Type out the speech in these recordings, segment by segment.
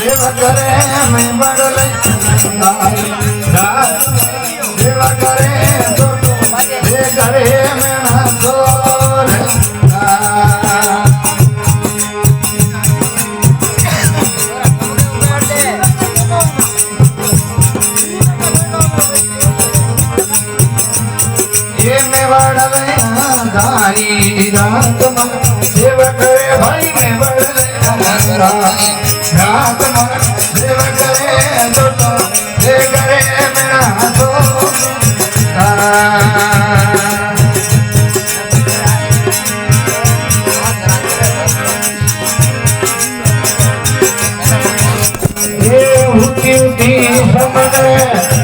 सेवा करे मैं बड़ल सेवा करे तो ये करे मैं ना छोड़ ये मैं बड़ल धारी रात सेवा करे भाई मैं बड़ल रात सेवा करे तो ये करे मेरा तो ये उठी उठी समझ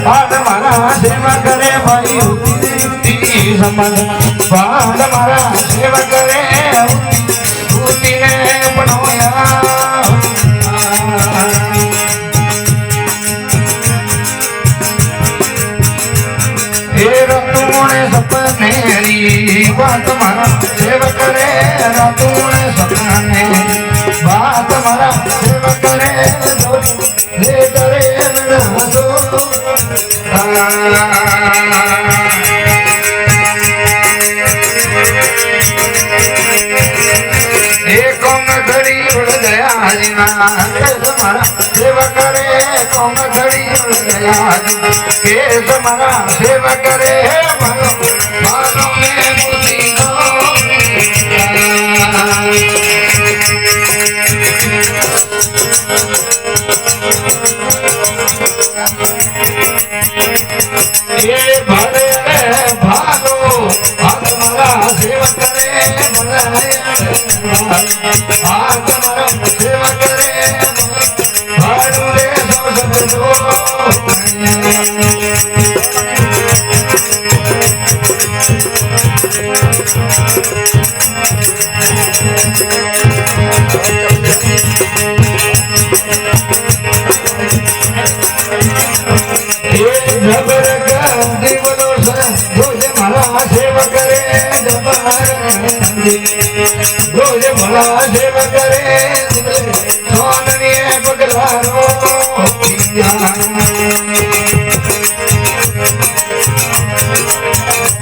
पाद मारा सेवा करे भाई उठी समझ पाद मारा सेवा करे उठी ने बनोया सपने बात मारा सेवा करे रातूने सपने बात मारा सेवा करे ले करे मेरा दो एक घड़ी उड़ गया तुम्हारा सेवा करे कौन घड़ी उड़ गया केस मारा सेवा करे मानो में मुझी ये भले भालो हाथ मारा सेवा करे हाथ मारा सेवा करे भाड़ू रे सब दो सेवा करे सोननी बगलारो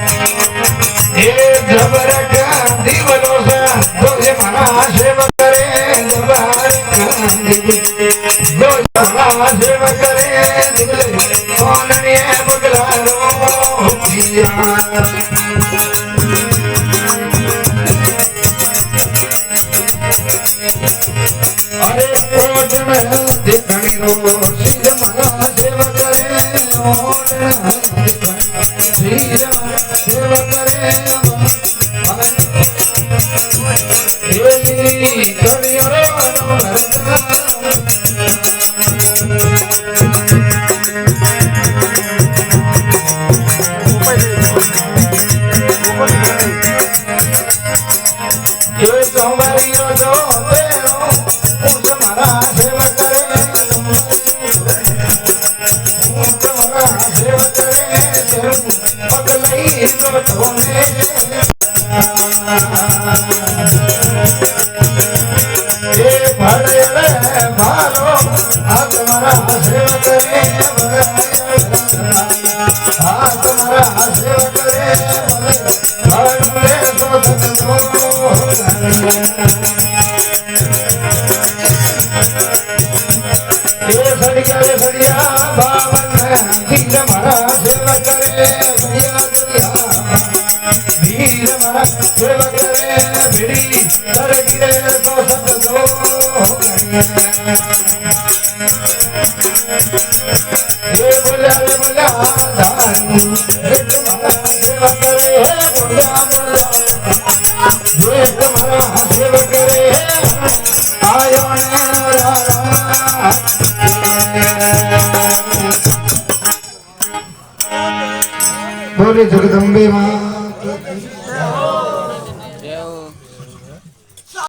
ये जबर गांधी बोलो से मना सेवा करे सेवा करे सोननी बगलारो अरे कोट में दिखनी रो सिंह मना सेवा करे सिंह मना सेवा करे ये कड़ियो रो ये तुम्हारी जो सेवा करे सेवा करे पगलई ये भले भालो हाथ मारा सेवा करे हाथ मारा सेवा करे सड़िया बावन धीर मारा सेवा करे धीर मारा सेवा करे भिड़ी सर गिरे तो सत दो ये बोला धारू तुम्हारा सेवा करे बोला ये तुम्हारा सेवा करे आयो बोले जगदम्बे मां।